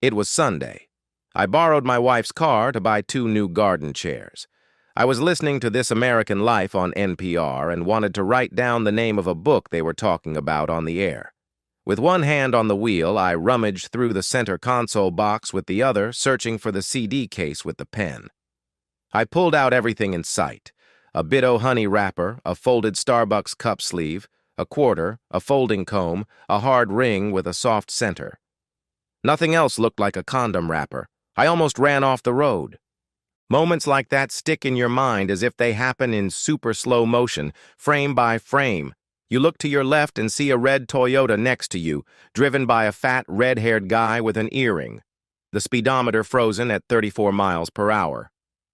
It was Sunday. I borrowed my wife's car to buy 2 new garden chairs. I was listening to This American Life on NPR and wanted to write down the name of a book they were talking about on the air. With one hand on the wheel, I rummaged through the center console box with the other, searching for the CD case with the pen. I pulled out everything in sight: a Bit-O Honey wrapper, a folded Starbucks cup sleeve, a quarter, a folding comb, a hard ring with a soft center. Nothing else looked like a condom wrapper. I almost ran off the road. Moments like that stick in your mind as if they happen in super slow motion, frame by frame. You look to your left and see a red Toyota next to you, driven by a fat, red-haired guy with an earring. The speedometer frozen at 34 miles per hour.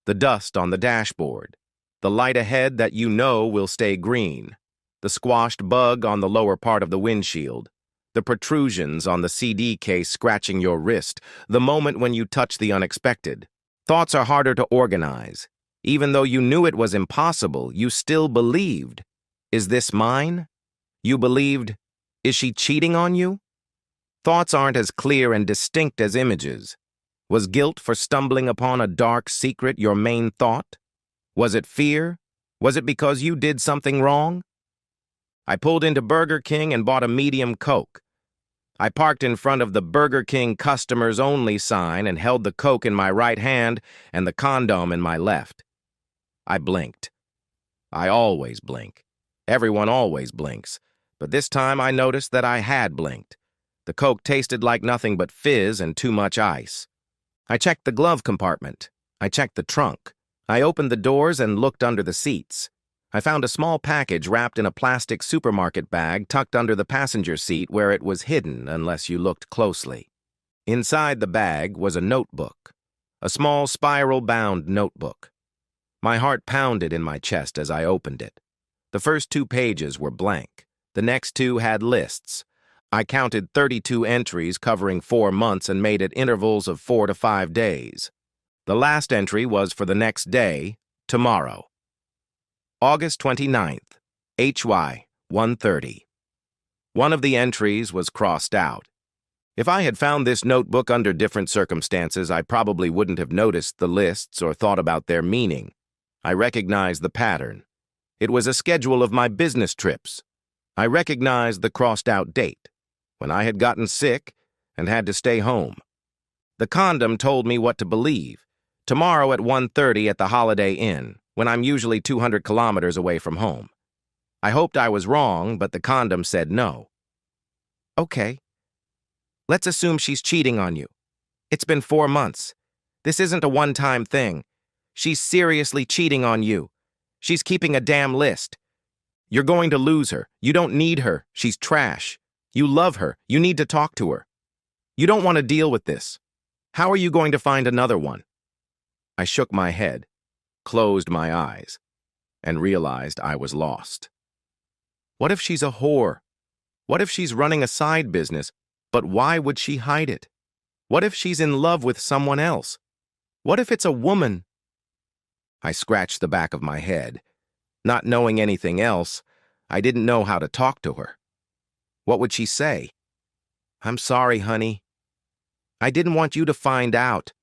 The dust on the dashboard. The light ahead that you know will stay green. The squashed bug on the lower part of the windshield. The protrusions on the CD case scratching your wrist, the moment when you touch the unexpected. Thoughts are harder to organize. Even though you knew it was impossible, you still believed. Is this mine? You believed, is she cheating on you? Thoughts aren't as clear and distinct as images. Was guilt for stumbling upon a dark secret your main thought? Was it fear? Was it because you did something wrong? I pulled into Burger King and bought a medium Coke. I parked in front of the Burger King Customers Only sign and held the Coke in my right hand and the condom in my left. I blinked. I always blink. Everyone always blinks. But this time I noticed that I had blinked. The Coke tasted like nothing but fizz and too much ice. I checked the glove compartment. I checked the trunk. I opened the doors and looked under the seats. I found a small package wrapped in a plastic supermarket bag tucked under the passenger seat where it was hidden unless you looked closely. Inside the bag was a notebook, a small spiral-bound notebook. My heart pounded in my chest as I opened it. The first 2 pages were blank. The next 2 had lists. I counted 32 entries covering 4 months and made it intervals of 4 to 5 days. The last entry was for the next day, tomorrow. August 29th, HY 1:30. One of the entries was crossed out. If I had found this notebook under different circumstances, I probably wouldn't have noticed the lists or thought about their meaning. I recognized the pattern. It was a schedule of my business trips. I recognized the crossed-out date, when I had gotten sick and had to stay home. The condom told me what to believe. Tomorrow at 1:30 at the Holiday Inn, when I'm usually 200 kilometers away from home. I hoped I was wrong, but the condom said no. Okay. Let's assume she's cheating on you. It's been 4 months. This isn't a one-time thing. She's seriously cheating on you. She's keeping a damn list. You're going to lose her. You don't need her. She's trash. You love her. You need to talk to her. You don't want to deal with this. How are you going to find another one? I shook my head, closed my eyes, and realized I was lost. What if she's a whore? What if she's running a side business, but why would she hide it? What if she's in love with someone else? What if it's a woman? I scratched the back of my head. Not knowing anything else, I didn't know how to talk to her. What would she say? I'm sorry, honey. I didn't want you to find out.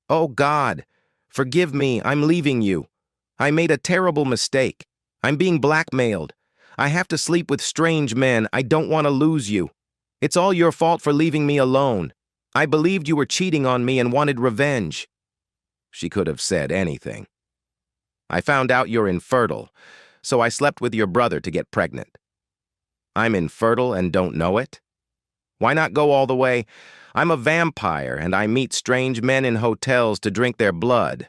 Oh, God. Forgive me, I'm leaving you. I made a terrible mistake. I'm being blackmailed. I have to sleep with strange men. I don't want to lose you. It's all your fault for leaving me alone. I believed you were cheating on me and wanted revenge. She could have said anything. I found out you're infertile, so I slept with your brother to get pregnant. I'm infertile and don't know it? Why not go all the way? I'm a vampire, and I meet strange men in hotels to drink their blood.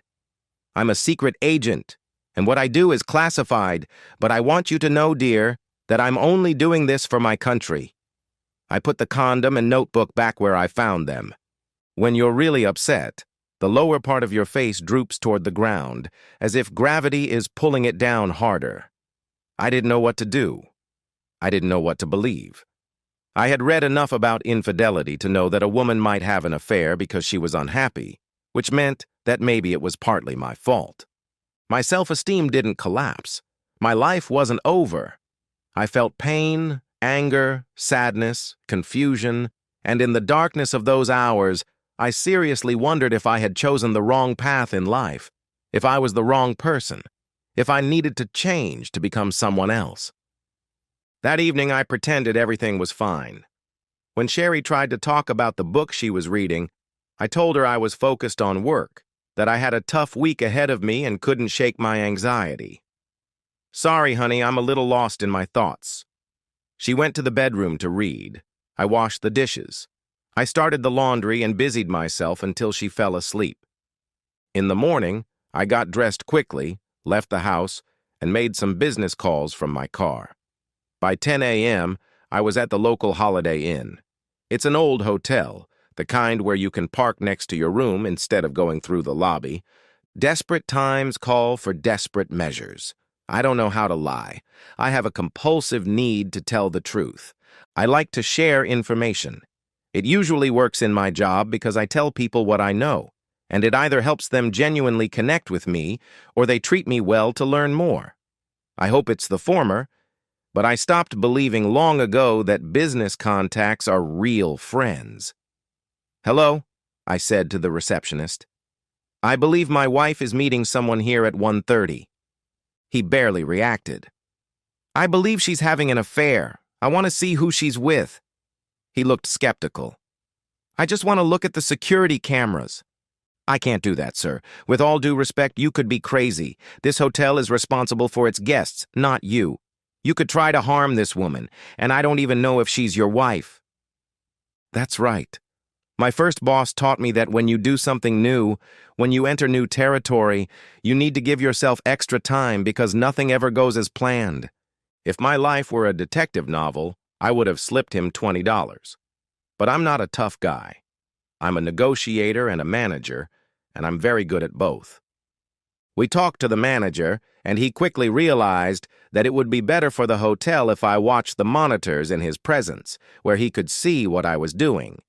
I'm a secret agent, and what I do is classified, but I want you to know, dear, that I'm only doing this for my country. I put the condom and notebook back where I found them. When you're really upset, the lower part of your face droops toward the ground, as if gravity is pulling it down harder. I didn't know what to do. I didn't know what to believe. I had read enough about infidelity to know that a woman might have an affair because she was unhappy, which meant that maybe it was partly my fault. My self-esteem didn't collapse. My life wasn't over. I felt pain, anger, sadness, confusion, and in the darkness of those hours, I seriously wondered if I had chosen the wrong path in life, if I was the wrong person, if I needed to change to become someone else. That evening, I pretended everything was fine. When Sherry tried to talk about the book she was reading, I told her I was focused on work, that I had a tough week ahead of me and couldn't shake my anxiety. "Sorry, honey, I'm a little lost in my thoughts." She went to the bedroom to read. I washed the dishes. I started the laundry and busied myself until she fell asleep. In the morning, I got dressed quickly, left the house, and made some business calls from my car. By 10 a.m., I was at the local Holiday Inn. It's an old hotel, the kind where you can park next to your room instead of going through the lobby. Desperate times call for desperate measures. I don't know how to lie. I have a compulsive need to tell the truth. I like to share information. It usually works in my job because I tell people what I know, and it either helps them genuinely connect with me or they treat me well to learn more. I hope it's the former, but I stopped believing long ago that business contacts are real friends. "Hello," I said to the receptionist. "I believe my wife is meeting someone here at 1:30. He barely reacted. "I believe she's having an affair. I want to see who she's with." He looked skeptical. "I just want to look at the security cameras." "I can't do that, sir. With all due respect, you could be crazy. This hotel is responsible for its guests, not you. You could try to harm this woman, and I don't even know if she's your wife." That's right. My first boss taught me that when you do something new, when you enter new territory, you need to give yourself extra time because nothing ever goes as planned. If my life were a detective novel, I would have slipped him $20. But I'm not a tough guy. I'm a negotiator and a manager, and I'm very good at both. We talked to the manager, and he quickly realized that it would be better for the hotel if I watched the monitors in his presence, where he could see what I was doing.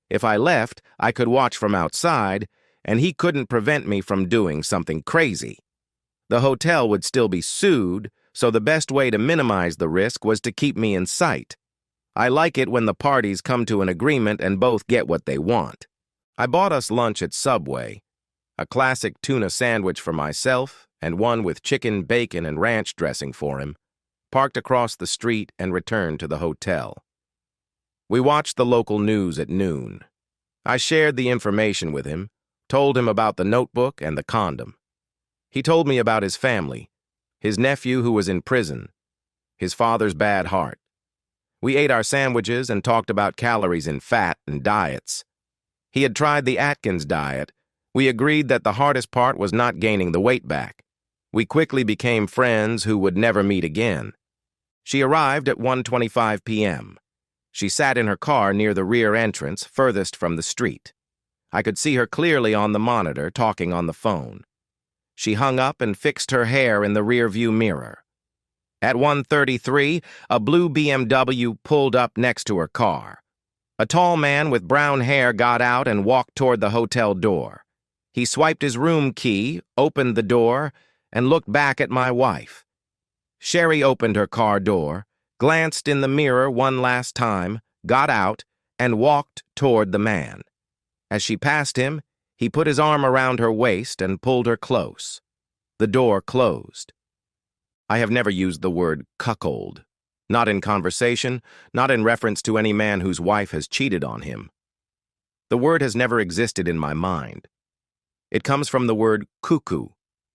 If I left, I could watch from outside, and he couldn't prevent me from doing something crazy. The hotel would still be sued, so the best way to minimize the risk was to keep me in sight. I like it when the parties come to an agreement and both get what they want. I bought us lunch at Subway, a classic tuna sandwich for myself and one with chicken, bacon, and ranch dressing for him, parked across the street and returned to the hotel. We watched the local news at noon. I shared the information with him, told him about the notebook and the condom. He told me about his family, his nephew who was in prison, his father's bad heart. We ate our sandwiches and talked about calories and fat and diets. He had tried the Atkins diet. We agreed that the hardest part was not gaining the weight back. We quickly became friends who would never meet again. She arrived at 1:25 p.m. She sat in her car near the rear entrance, furthest from the street. I could see her clearly on the monitor, talking on the phone. She hung up and fixed her hair in the rearview mirror. At 1:33, a blue BMW pulled up next to her car. A tall man with brown hair got out and walked toward the hotel door. He swiped his room key, opened the door, and looked back at my wife. Sherry opened her car door, glanced in the mirror one last time, got out, and walked toward the man. As she passed him, he put his arm around her waist and pulled her close. The door closed. I have never used the word cuckold. Not in conversation, not in reference to any man whose wife has cheated on him. The word has never existed in my mind. It comes from the word cuckoo,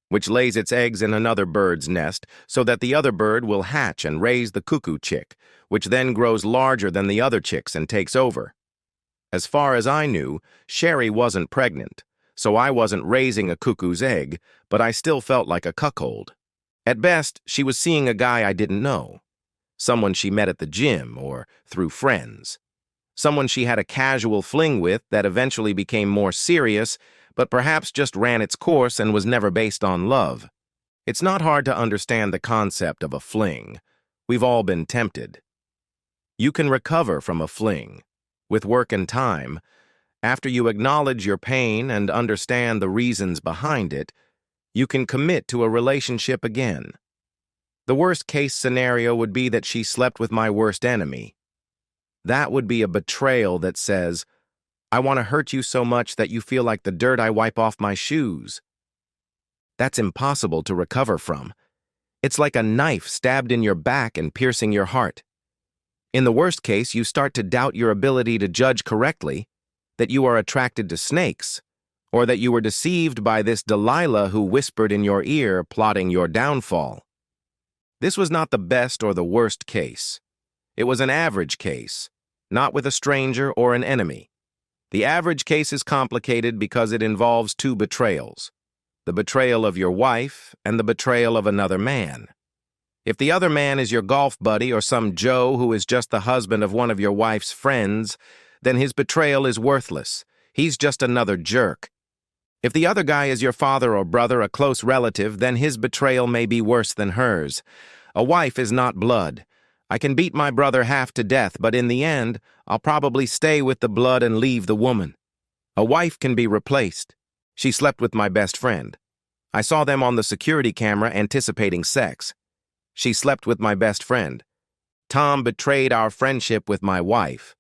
which lays its eggs in another bird's nest so that the other bird will hatch and raise the cuckoo chick, which then grows larger than the other chicks and takes over. As far as I knew, Sherry wasn't pregnant, so I wasn't raising a cuckoo's egg, but I still felt like a cuckold. At best, she was seeing a guy I didn't know. Someone she met at the gym or through friends. Someone she had a casual fling with that eventually became more serious, but perhaps just ran its course and was never based on love. It's not hard to understand the concept of a fling. We've all been tempted. You can recover from a fling. With work and time, after you acknowledge your pain and understand the reasons behind it, you can commit to a relationship again. The worst-case scenario would be that she slept with my worst enemy. That would be a betrayal that says, I want to hurt you so much that you feel like the dirt I wipe off my shoes. That's impossible to recover from. It's like a knife stabbed in your back and piercing your heart. In the worst case, you start to doubt your ability to judge correctly, that you are attracted to snakes, or that you were deceived by this Delilah who whispered in your ear, plotting your downfall. This was not the best or the worst case. It was an average case, not with a stranger or an enemy. The average case is complicated because it involves two betrayals: the betrayal of your wife and the betrayal of another man. If the other man is your golf buddy or some Joe who is just the husband of one of your wife's friends, then his betrayal is worthless. He's just another jerk. If the other guy is your father or brother, a close relative, then his betrayal may be worse than hers. A wife is not blood. I can beat my brother half to death, but in the end, I'll probably stay with the blood and leave the woman. A wife can be replaced. She slept with my best friend. I saw them on the security camera anticipating sex. She slept with my best friend. Tom betrayed our friendship with my wife.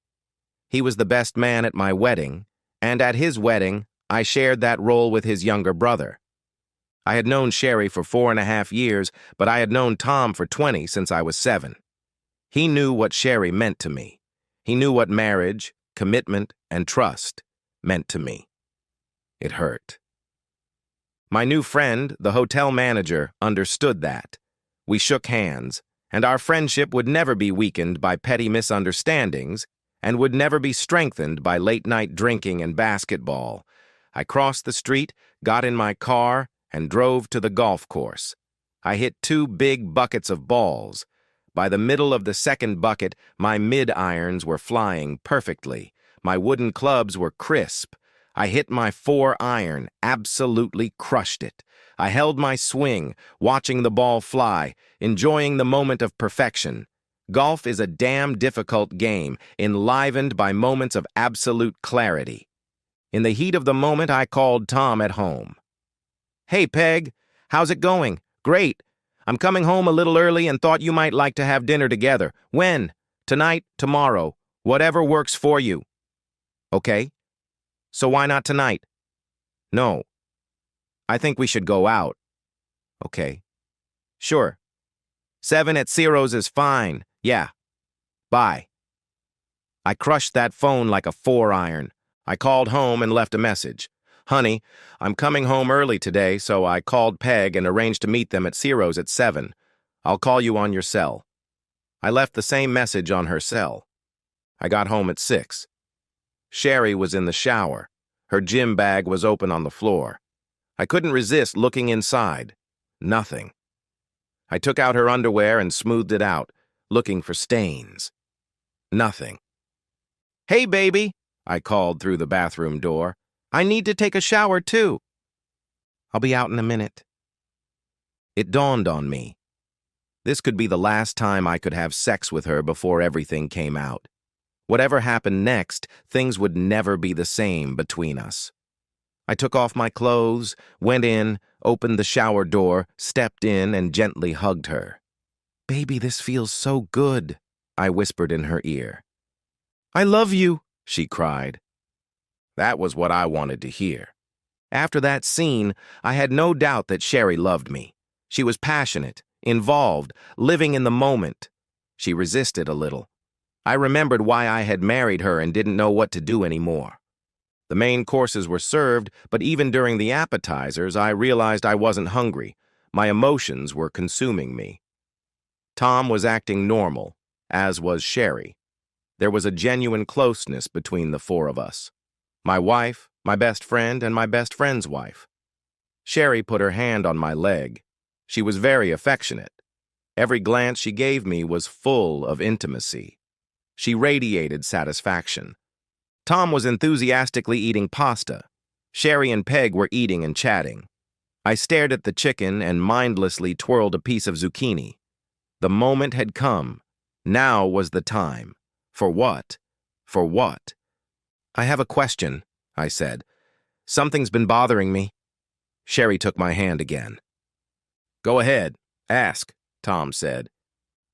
He was the best man at my wedding, and at his wedding, I shared that role with his younger brother. I had known Sherry for 4.5 years, but I had known Tom for 20 since I was 7. He knew what Sherry meant to me. He knew what marriage, commitment, and trust meant to me. It hurt. My new friend, the hotel manager, understood that. We shook hands, and our friendship would never be weakened by petty misunderstandings and would never be strengthened by late-night drinking and basketball. I crossed the street, got in my car, and drove to the golf course. I hit 2 big buckets of balls. By the middle of the second bucket, my mid-irons were flying perfectly. My wooden clubs were crisp. I hit my 4-iron, absolutely crushed it. I held my swing, watching the ball fly, enjoying the moment of perfection. Golf is a damn difficult game, enlivened by moments of absolute clarity. In the heat of the moment, I called Tom at home. "Hey, Peg, how's it going?" "Great. I'm coming home a little early and thought you might like to have dinner together." "When?" "Tonight, tomorrow. Whatever works for you." "Okay. So why not tonight?" "No. I think we should go out." "Okay. Sure. 7 at Ciro's is fine. Yeah. Bye." I crushed that phone like a 4-iron. I called home and left a message. "Honey, I'm coming home early today, so I called Peg and arranged to meet them at Ciro's at 7. I'll call you on your cell." I left the same message on her cell. I got home at 6. Sherry was in the shower. Her gym bag was open on the floor. I couldn't resist looking inside. Nothing. I took out her underwear and smoothed it out, looking for stains. Nothing. "Hey, baby," I called through the bathroom door. "I need to take a shower, too." "I'll be out in a minute." It dawned on me. This could be the last time I could have sex with her before everything came out. Whatever happened next, things would never be the same between us. I took off my clothes, went in, opened the shower door, stepped in, and gently hugged her. "Baby, this feels so good," I whispered in her ear. "I love you," she cried. That was what I wanted to hear. After that scene, I had no doubt that Sherry loved me. She was passionate, involved, living in the moment. She resisted a little. I remembered why I had married her and didn't know what to do anymore. The main courses were served, but even during the appetizers, I realized I wasn't hungry. My emotions were consuming me. Tom was acting normal, as was Sherry. There was a genuine closeness between the 4 of us. My wife, my best friend, and my best friend's wife. Sherry put her hand on my leg. She was very affectionate. Every glance she gave me was full of intimacy. She radiated satisfaction. Tom was enthusiastically eating pasta. Sherry and Peg were eating and chatting. I stared at the chicken and mindlessly twirled a piece of zucchini. The moment had come. Now was the time. For what? For what? "I have a question," I said. "Something's been bothering me." Sherry took my hand again. "Go ahead, ask," Tom said.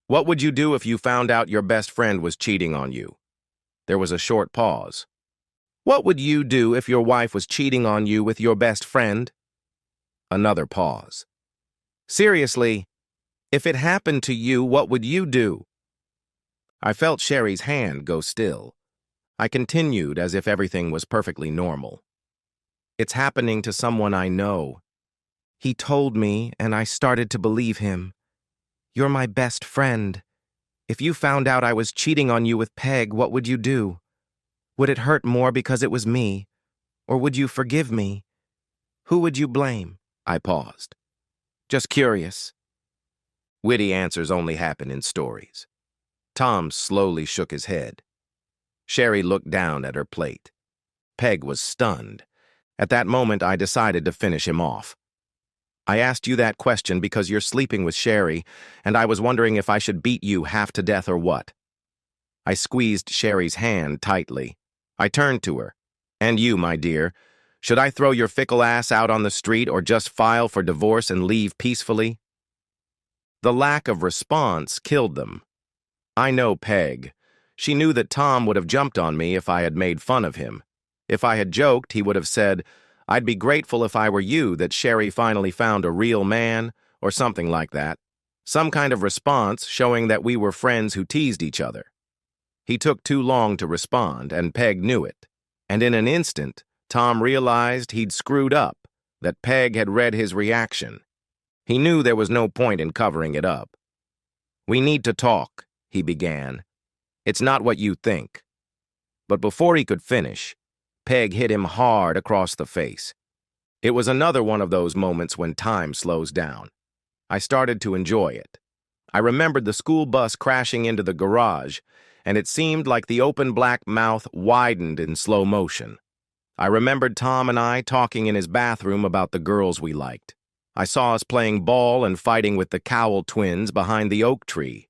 "What would you do if you found out your best friend was cheating on you?" There was a short pause. What would you do if your wife was cheating on you with your best friend? Another pause. Seriously, if it happened to you, what would you do? I felt Sherry's hand go still. I continued as if everything was perfectly normal. It's happening to someone I know. He told me, and I started to believe him. You're my best friend. If you found out I was cheating on you with Peg, what would you do? Would it hurt more because it was me? Or would you forgive me? Who would you blame? I paused. Just curious. Witty answers only happen in stories. Tom slowly shook his head. Sherry looked down at her plate. Peg was stunned. At that moment, I decided to finish him off. I asked you that question because you're sleeping with Sherry, and I was wondering if I should beat you half to death or what. I squeezed Sherry's hand tightly. I turned to her. And you, my dear, should I throw your fickle ass out on the street or just file for divorce and leave peacefully? The lack of response killed them. I know Peg. She knew that Tom would have jumped on me if I had made fun of him. If I had joked, he would have said, I'd be grateful if I were you that Sherry finally found a real man, or something like that. Some kind of response showing that we were friends who teased each other. He took too long to respond, and Peg knew it. And in an instant, Tom realized he'd screwed up, that Peg had read his reaction. He knew there was no point in covering it up. We need to talk, he began. It's not what you think. But before he could finish, Peg hit him hard across the face. It was another one of those moments when time slows down. I started to enjoy it. I remembered the school bus crashing into the garage, and it seemed like the open black mouth widened in slow motion. I remembered Tom and I talking in his bathroom about the girls we liked. I saw us playing ball and fighting with the Cowell twins behind the oak tree.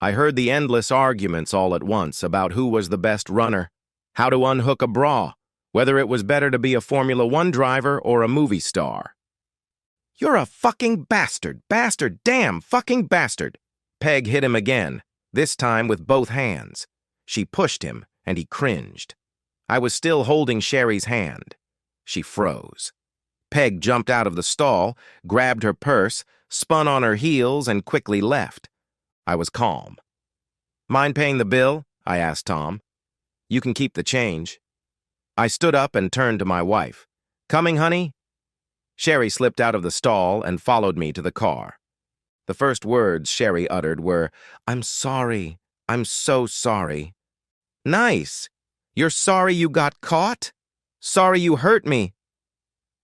I heard the endless arguments all at once about who was the best runner, how to unhook a bra, whether it was better to be a Formula One driver or a movie star. You're a fucking bastard, damn fucking bastard. Peg hit him again, this time with both hands. She pushed him, and he cringed. I was still holding Sherry's hand. She froze. Peg jumped out of the stall, grabbed her purse, spun on her heels, and quickly left. I was calm. Mind paying the bill? I asked Tom. You can keep the change. I stood up and turned to my wife. Coming, honey? Sherry slipped out of the stall and followed me to the car. The first words Sherry uttered were, I'm sorry. I'm so sorry. Nice. You're sorry you got caught? Sorry you hurt me.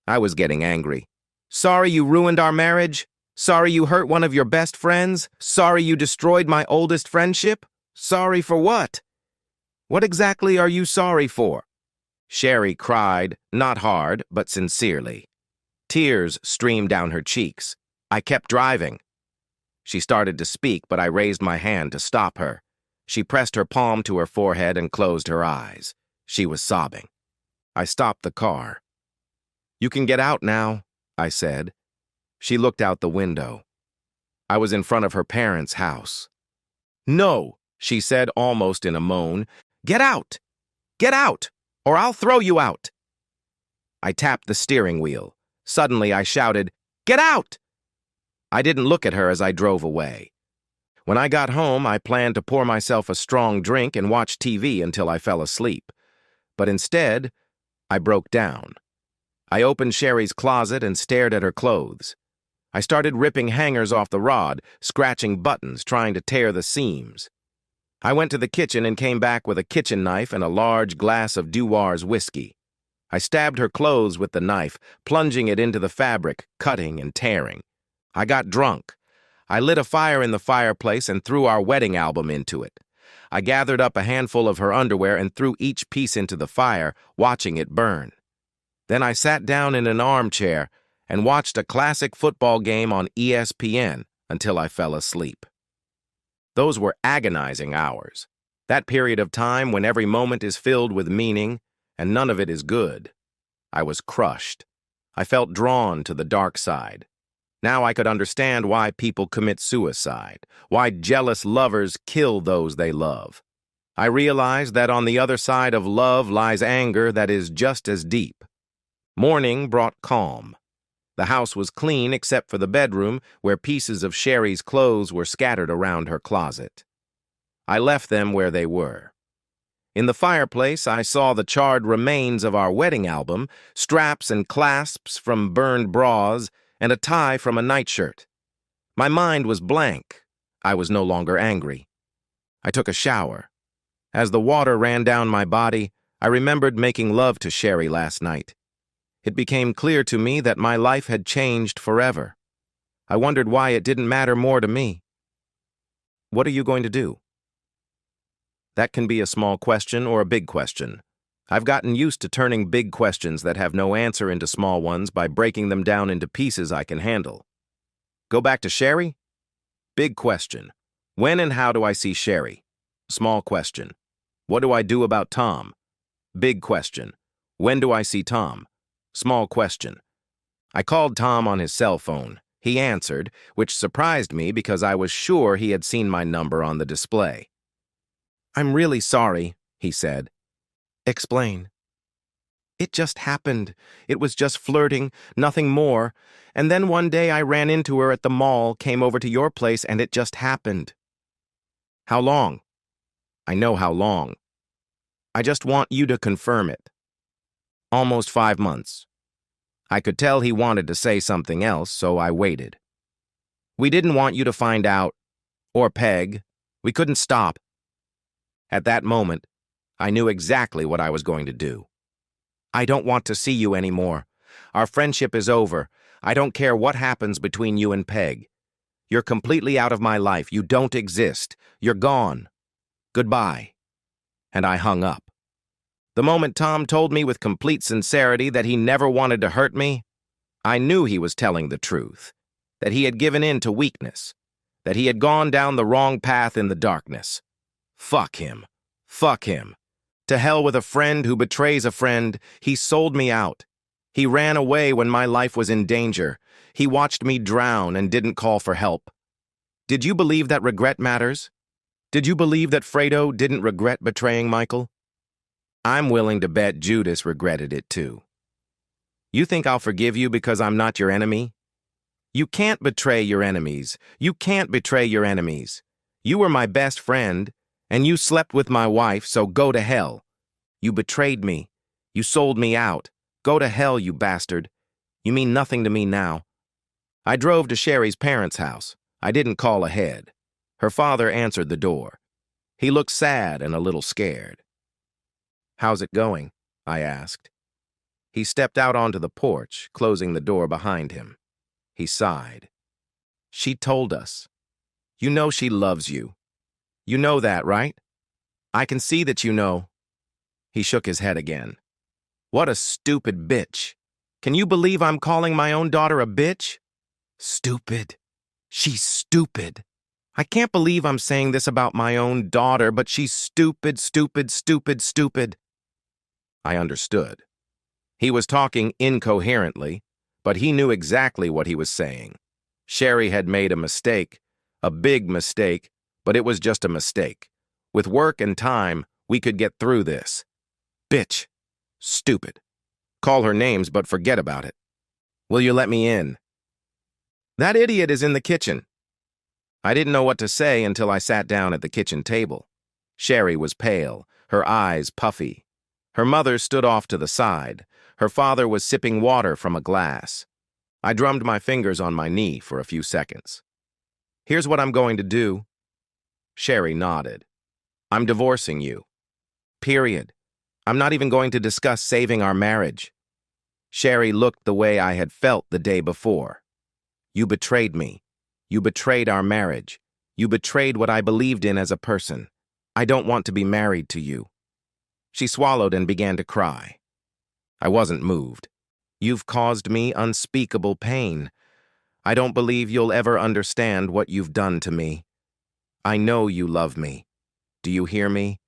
I was getting angry. Sorry you ruined our marriage? Sorry you hurt one of your best friends? Sorry you destroyed my oldest friendship? Sorry for what? What exactly are you sorry for? Sherry cried, not hard, but sincerely. Tears streamed down her cheeks. I kept driving. She started to speak, but I raised my hand to stop her. She pressed her palm to her forehead and closed her eyes. She was sobbing. I stopped the car. You can get out now, I said. She looked out the window. I was in front of her parents' house. No, she said almost in a moan. Get out! Get out! Or I'll throw you out! I tapped the steering wheel. Suddenly I shouted, Get out! I didn't look at her as I drove away. When I got home, I planned to pour myself a strong drink and watch TV until I fell asleep. But instead, I broke down. I opened Sherry's closet and stared at her clothes. I started ripping hangers off the rod, scratching buttons, trying to tear the seams. I went to the kitchen and came back with a kitchen knife and a large glass of Dewar's whiskey. I stabbed her clothes with the knife, plunging it into the fabric, cutting and tearing. I got drunk. I lit a fire in the fireplace and threw our wedding album into it. I gathered up a handful of her underwear and threw each piece into the fire, watching it burn. Then I sat down in an armchair and watched a classic football game on ESPN until I fell asleep. Those were agonizing hours. That period of time when every moment is filled with meaning and none of it is good. I was crushed. I felt drawn to the dark side. Now I could understand why people commit suicide, why jealous lovers kill those they love. I realized that on the other side of love lies anger that is just as deep. Morning brought calm. The house was clean except for the bedroom, where pieces of Sherry's clothes were scattered around her closet. I left them where they were. In the fireplace, I saw the charred remains of our wedding album, straps and clasps from burned bras, and a tie from a nightshirt. My mind was blank. I was no longer angry. I took a shower. As the water ran down my body, I remembered making love to Sherry last night. It became clear to me that my life had changed forever. I wondered why it didn't matter more to me. What are you going to do? That can be a small question or a big question. I've gotten used to turning big questions that have no answer into small ones by breaking them down into pieces I can handle. Go back to Sherry? Big question. When and how do I see Sherry? Small question. What do I do about Tom? Big question. When do I see Tom? Small question. I called Tom on his cell phone. He answered, which surprised me because I was sure he had seen my number on the display. "I'm really sorry," he said. "Explain." "It just happened. It was just flirting, nothing more. And then one day I ran into her at the mall, came over to your place, and it just happened." "How long?" "I know how long. I just want you to confirm it." "Almost 5 months." I could tell he wanted to say something else, so I waited. "We didn't want you to find out, or Peg. We couldn't stop." At that moment, I knew exactly what I was going to do. "I don't want to see you anymore. Our friendship is over. I don't care what happens between you and Peg. You're completely out of my life. You don't exist. You're gone. Goodbye." And I hung up. The moment Tom told me with complete sincerity that he never wanted to hurt me, I knew he was telling the truth, that he had given in to weakness, that he had gone down the wrong path in the darkness. Fuck him. Fuck him. To hell with a friend who betrays a friend. He sold me out. He ran away when my life was in danger. He watched me drown and didn't call for help. Did you believe that regret matters? Did you believe that Fredo didn't regret betraying Michael? I'm willing to bet Judas regretted it too. You think I'll forgive you because I'm not your enemy? You can't betray your enemies. You can't betray your enemies. You were my best friend, and you slept with my wife, so go to hell. You betrayed me. You sold me out. Go to hell, you bastard. You mean nothing to me now. I drove to Sherry's parents' house. I didn't call ahead. Her father answered the door. He looked sad and a little scared. "How's it going?" I asked. He stepped out onto the porch, closing the door behind him. He sighed. "She told us. You know she loves you. You know that, right? I can see that you know." He shook his head again. "What a stupid bitch. Can you believe I'm calling my own daughter a bitch? Stupid. She's stupid. I can't believe I'm saying this about my own daughter, but she's stupid, stupid, stupid, stupid." I understood. He was talking incoherently, but he knew exactly what he was saying. Sherry had made a mistake, a big mistake, but it was just a mistake. With work and time, we could get through this. Bitch. Stupid. Call her names, but forget about it. "Will you let me in?" "That idiot is in the kitchen." I didn't know what to say until I sat down at the kitchen table. Sherry was pale, her eyes puffy. Her mother stood off to the side. Her father was sipping water from a glass. I drummed my fingers on my knee for a few seconds. "Here's what I'm going to do." Sherry nodded. "I'm divorcing you. Period. I'm not even going to discuss saving our marriage." Sherry looked the way I had felt the day before. "You betrayed me. You betrayed our marriage. You betrayed what I believed in as a person. I don't want to be married to you." She swallowed and began to cry. I wasn't moved. "You've caused me unspeakable pain. I don't believe you'll ever understand what you've done to me. I know you love me. Do you hear me?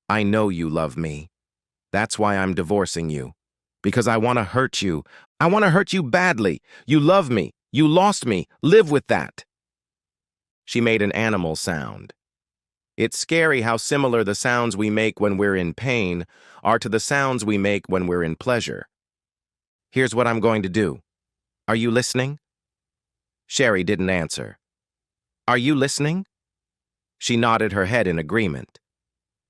I know you love me. That's why I'm divorcing you. Because I want to hurt you. I want to hurt you badly. You love me. You lost me. Live with that." She made an animal sound. It's scary how similar the sounds we make when we're in pain are to the sounds we make when we're in pleasure. Here's what I'm going to do. Are you listening? Sherry didn't answer. Are you listening? She nodded her head in agreement.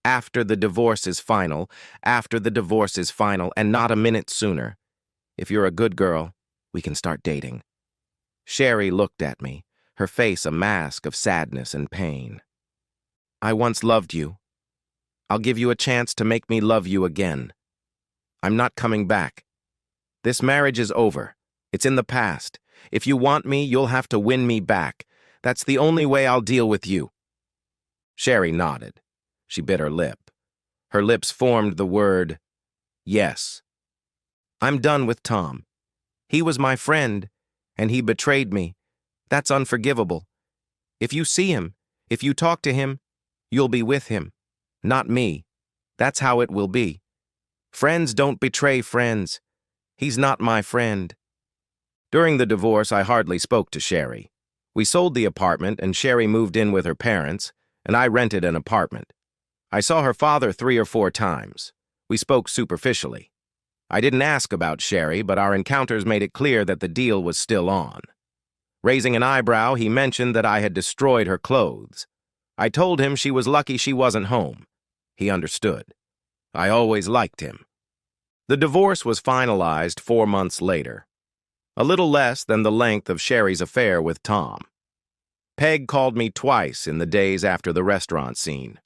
After the divorce is final, after the divorce is final, and not a minute sooner. If you're a good girl, we can start dating. Sherry looked at me, her face a mask of sadness and pain. I once loved you. I'll give you a chance to make me love you again. I'm not coming back. This marriage is over. It's in the past. If you want me, you'll have to win me back. That's the only way I'll deal with you. Sherry nodded. She bit her lip. Her lips formed the word, yes. I'm done with Tom. He was my friend, and he betrayed me. That's unforgivable. If you see him, if you talk to him, you'll be with him, not me. That's how it will be. Friends don't betray friends. He's not my friend. During the divorce, I hardly spoke to Sherry. We sold the apartment, and Sherry moved in with her parents, and I rented an apartment. I saw her father 3 or 4 times. We spoke superficially. I didn't ask about Sherry, but our encounters made it clear that the deal was still on. Raising an eyebrow, he mentioned that I had destroyed her clothes. I told him she was lucky she wasn't home. He understood. I always liked him. The divorce was finalized 4 months later, a little less than the length of Sherry's affair with Tom. Peg called me twice in the days after the restaurant scene.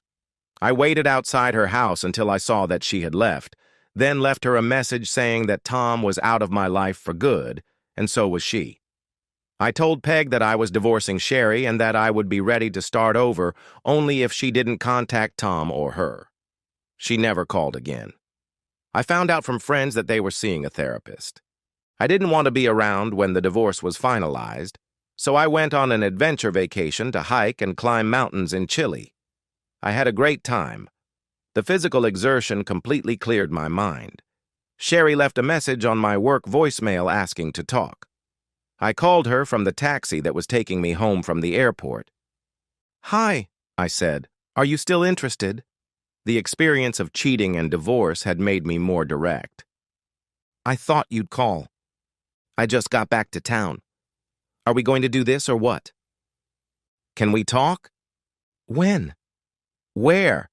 I waited outside her house until I saw that she had left, then left her a message saying that Tom was out of my life for good, and so was she. I told Peg that I was divorcing Sherry and that I would be ready to start over only if she didn't contact Tom or her. She never called again. I found out from friends that they were seeing a therapist. I didn't want to be around when the divorce was finalized, so I went on an adventure vacation to hike and climb mountains in Chile. I had a great time. The physical exertion completely cleared my mind. Sherry left a message on my work voicemail asking to talk. I called her from the taxi that was taking me home from the airport. "Hi," I said. "Are you still interested?" The experience of cheating and divorce had made me more direct. "I thought you'd call. I just got back to town. Are we going to do this or what?" "Can we talk?" "When?" "Where?"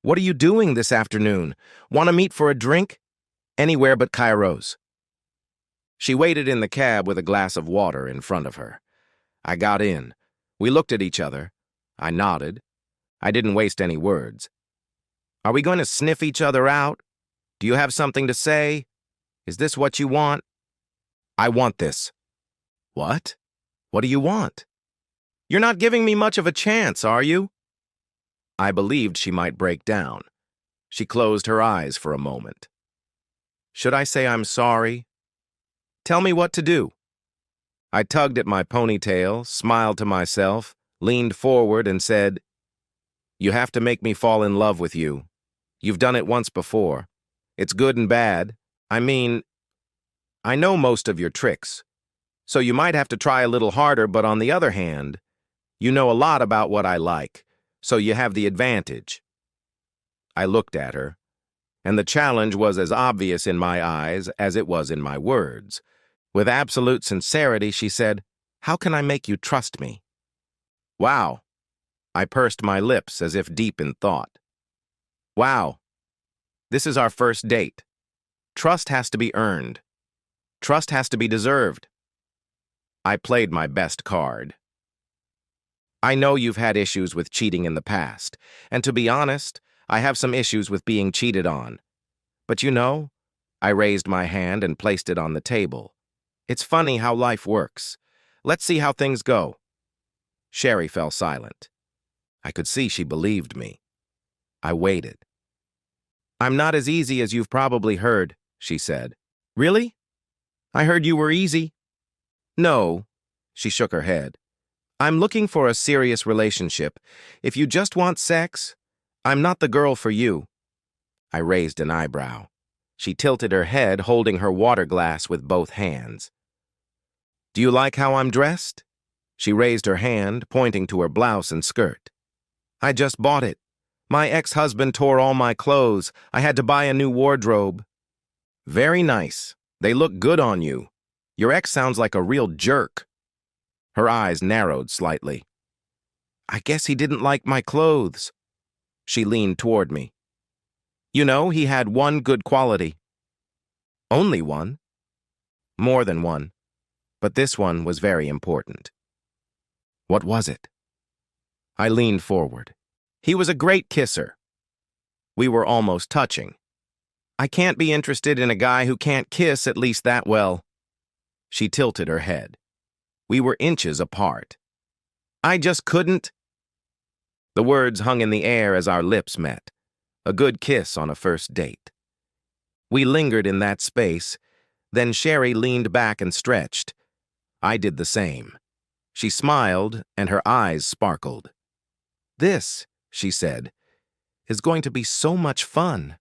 "What are you doing this afternoon? Want to meet for a drink?" "Anywhere but Cairo's." She waited in the cab with a glass of water in front of her. I got in. We looked at each other. I nodded. I didn't waste any words. "Are we going to sniff each other out? Do you have something to say? Is this what you want?" "I want this." "What? What do you want?" "You're not giving me much of a chance, are you?" I believed she might break down. She closed her eyes for a moment. "Should I say I'm sorry? Tell me what to do." I tugged at my ponytail, smiled to myself, leaned forward and said, "You have to make me fall in love with you. You've done it once before. It's good and bad. I mean, I know most of your tricks. So you might have to try a little harder, but on the other hand, you know a lot about what I like, so you have the advantage." I looked at her, and the challenge was as obvious in my eyes as it was in my words. With absolute sincerity, she said, "How can I make you trust me?" "Wow." I pursed my lips as if deep in thought. "Wow. This is our first date. Trust has to be earned. Trust has to be deserved." I played my best card. "I know you've had issues with cheating in the past, and to be honest, I have some issues with being cheated on. But you know," I raised my hand and placed it on the table, "it's funny how life works. Let's see how things go." Sherry fell silent. I could see she believed me. I waited. "I'm not as easy as you've probably heard," she said. "Really? I heard you were easy." "No," she shook her head. "I'm looking for a serious relationship. If you just want sex, I'm not the girl for you." I raised an eyebrow. She tilted her head, holding her water glass with both hands. "Do you like how I'm dressed?" She raised her hand, pointing to her blouse and skirt. I just bought it. My ex-husband tore all my clothes. I had to buy a new wardrobe. Very nice. They look good on you. Your ex sounds like a real jerk. Her eyes narrowed slightly. I guess he didn't like my clothes. She leaned toward me. You know, he had one good quality. Only one? More than one. But this one was very important. What was it? I leaned forward. He was a great kisser. We were almost touching. I can't be interested in a guy who can't kiss at least that well. She tilted her head. We were inches apart. I just couldn't. The words hung in the air as our lips met. A good kiss on a first date. We lingered in that space. Then Sherry leaned back and stretched. I did the same. She smiled, and her eyes sparkled. This, she said, is going to be so much fun.